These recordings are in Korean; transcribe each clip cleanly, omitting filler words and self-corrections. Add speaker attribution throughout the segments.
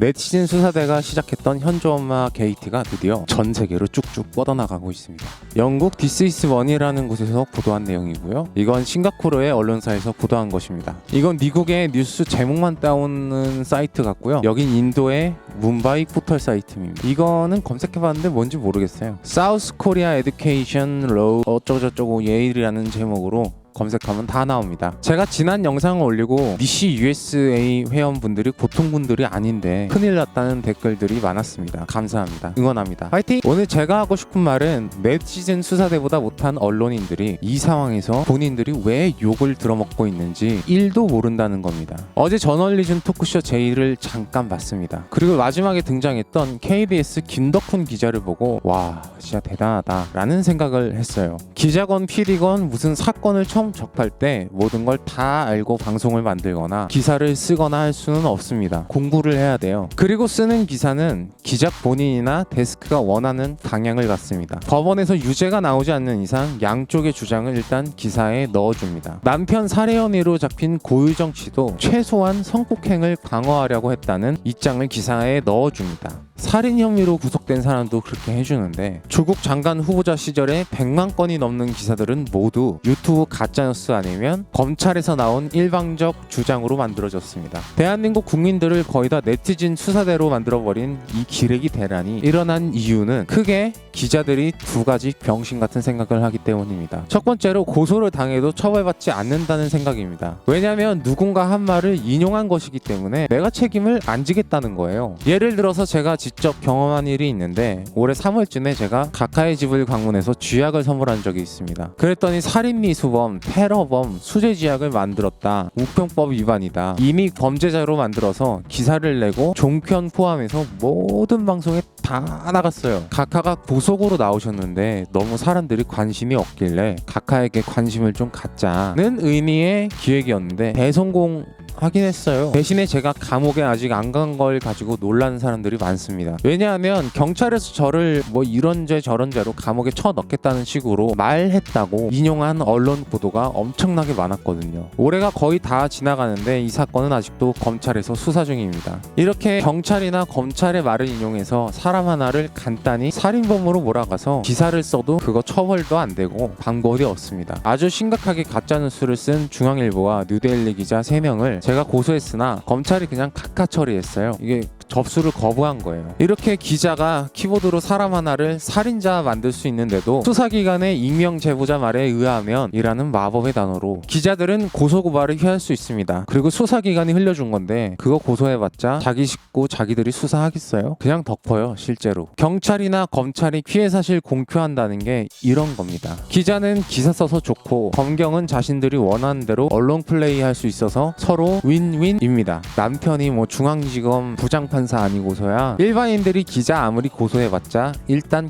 Speaker 1: 네티즌 수사대가 시작했던 현주엄마 게이트가 드디어 전 세계로 쭉쭉 뻗어나가고 있습니다. 영국 This is One이라는 곳에서 보도한 내용이고요. 이건 싱가포르의 언론사에서 보도한 것입니다. 이건 미국의 뉴스 제목만 따오는 사이트 같고요. 여긴 인도의 뭄바이 포털 사이트입니다. 이거는 검색해봤는데 뭔지 모르겠어요. 사우스 코리아 에듀케이션 로우 어쩌고저쩌고 예일이라는 제목으로 검색하면 다 나옵니다. 제가 지난 영상을 올리고 니시 USA 회원분들이 보통 분들이 아닌데 큰일 났다는 댓글들이 많았습니다. 감사합니다. 응원합니다. 화이팅! 오늘 제가 하고 싶은 말은 네티즌 수사대보다 못한 언론인들이 이 상황에서 본인들이 왜 욕을 들어먹고 있는지 1도 모른다는 겁니다. 어제 저널리즘 토크쇼 제이를 잠깐 봤습니다. 그리고 마지막에 등장했던 KBS 김덕훈 기자를 보고 와 진짜 대단하다 라는 생각을 했어요. 기자건 PD건 무슨 사건을 처음 접할 때 모든 걸 다 알고 방송을 만들거나 기사를 쓰거나 할 수는 없습니다. 공부를 해야 돼요. 그리고 쓰는 기사는 기자 본인이나 데스크가 원하는 방향을 갖습니다. 법원에서 유죄가 나오지 않는 이상 양쪽의 주장을 일단 기사에 넣어줍니다. 남편 살해 혐의로 잡힌 고유정 씨도 최소한 성폭행을 방어하려고 했다는 입장을 기사에 넣어줍니다. 살인 혐의로 구속된 사람도 그렇게 해주는데 조국 장관 후보자 시절에 100만 건이 넘는 기사들은 모두 유튜브 가짜뉴스 아니면 검찰에서 나온 일방적 주장으로 만들어졌습니다. 대한민국 국민들을 거의 다 네티즌 수사대로 만들어버린 이 기레기 대란이 일어난 이유는 크게 기자들이 두 가지 병신 같은 생각을 하기 때문입니다. 첫 번째로 고소를 당해도 처벌받지 않는다는 생각입니다. 왜냐하면 누군가 한 말을 인용한 것이기 때문에 내가 책임을 안 지겠다는 거예요. 예를 들어서 제가 직접 경험한 일이 있는데 올해 3월쯤에 제가 가카의 집을 방문해서 쥐약을 선물한 적이 있습니다. 그랬더니 살인미수범, 테러범, 수재쥐약을 만들었다. 우편법 위반이다. 이미 범죄자로 만들어서 기사를 내고 종편 포함해서 모든 방송에 다 나갔어요. 가카가 보석으로 나오셨는데 너무 사람들이 관심이 없길래 가카에게 관심을 좀 갖자는 의미의 기획이었는데 대성공 하긴 했어요. 대신에 제가 감옥에 아직 안 간 걸 가지고 놀라는 사람들이 많습니다. 왜냐하면 경찰에서 저를 뭐 이런 죄 저런 죄로 감옥에 쳐넣겠다는 식으로 말했다고 인용한 언론 보도가 엄청나게 많았거든요. 올해가 거의 다 지나가는데 이 사건은 아직도 검찰에서 수사 중입니다. 이렇게 경찰이나 검찰의 말을 인용해서 사람 하나를 간단히 살인범으로 몰아가서 기사를 써도 그거 처벌도 안 되고 방법이 없습니다. 아주 심각하게 가짜뉴스를 쓴 중앙일보와 뉴데일리 기자 3명을 제가 고소했으나 검찰이 그냥 각하 처리했어요. 이게 접수를 거부한 거예요. 이렇게 기자가 키보드로 사람 하나를 살인자 만들 수 있는데도 수사기관의 익명 제보자 말에 의하면 이라는 마법의 단어로 기자들은 고소고발을 피할 수 있습니다. 그리고 수사기관이 흘려준 건데 그거 고소해봤자 자기 식구 자기들이 수사하겠어요? 그냥 덮어요. 실제로 경찰이나 검찰이 피해 사실 공표한다는 게 이런 겁니다. 기자는 기사 써서 좋고 검경은 자신들이 원하는 대로 언론 플레이 할 수 있어서 서로 윈윈입니다. 남편이 뭐 중앙지검 부장판사 아니고서야 일반인들이 기자 아무리 고소해봤자 일단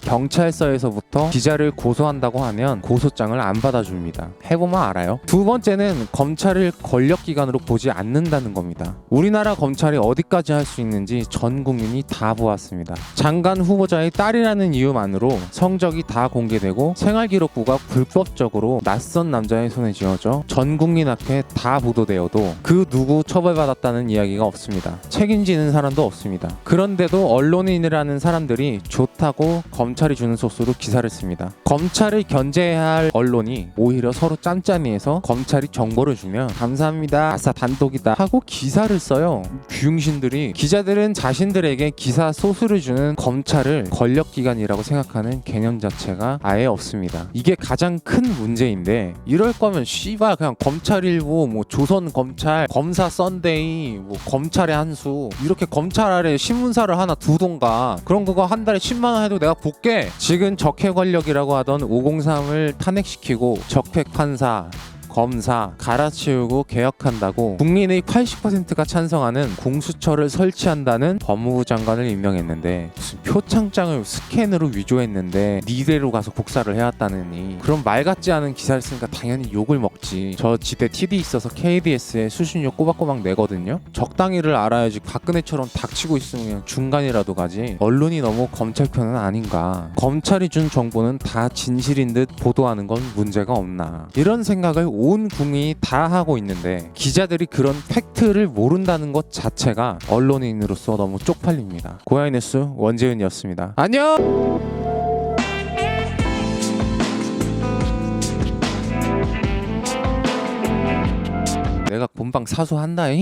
Speaker 1: 경찰서에서부터 기자를 고소한다고 하면 고소장을 안 받아줍니다. 해보면 알아요. 두 번째는 검찰을 권력기관으로 보지 않는다는 겁니다. 우리나라 검찰이 어디까지 할 수 있는지 전 국민이 다 보았습니다. 장관 후보자의 딸이라는 이유만으로 성적이 다 공개되고 생활기록부가 불법적으로 낯선 남자의 손에 쥐어져 전 국민 앞에 다 보도되어도 그 누구 처벌받았다는 이야기가 없습니다. 책임지는 사람도 없습니다. 그런데도 언론인이라는 사람들이 좋다고 검찰이 주는 소스로 기사를 씁니다. 검찰을 견제해야 할 언론이 오히려 서로 짬짬이해서 검찰이 정보를 주면 감사합니다 아싸 단독이다 하고 기사를 써요. 비용신들이. 기자들은 자신들에게 기사 소스를 주는 검찰을 권력기관이라고 생각하는 개념 자체가 아예 없습니다. 이게 가장 큰 문제인데 이럴 거면 씨발 그냥 검찰일보 뭐 조선검찰 검사 썬데이 뭐 검찰의 한수 이렇게 검찰 아래 신문사를 하나 두던가 그런 그거 한 달에 10만원 해도 내가 볼게. 지금 적폐 권력이라고 하던 503을 탄핵시키고 적폐 판사 검사 갈아치우고 개혁한다고 국민의 80%가 찬성하는 공수처를 설치한다는 법무부 장관을 임명했는데 무슨 표창장을 스캔으로 위조했는데 니대로 가서 복사를 해왔다느니 그런 말 같지 않은 기사를 쓰니까 당연히 욕을 먹지. 저 지대 TD 있어서 KBS에 수신료 꼬박꼬박 내거든요. 적당히를 알아야지 박근혜처럼 닥치고 있으면 그냥 중간이라도 가지. 언론이 너무 검찰 편은 아닌가. 검찰이 준 정보는 다 진실인 듯 보도하는 건 문제가 없나. 이런 생각을 온 국민이 다 하고 있는데 기자들이 그런 팩트를 모른다는 것 자체가 언론인으로서 너무 쪽팔립니다. 고양이 뉴스 원재윤이었습니다. 안녕. 내가 본방 사수한다잉.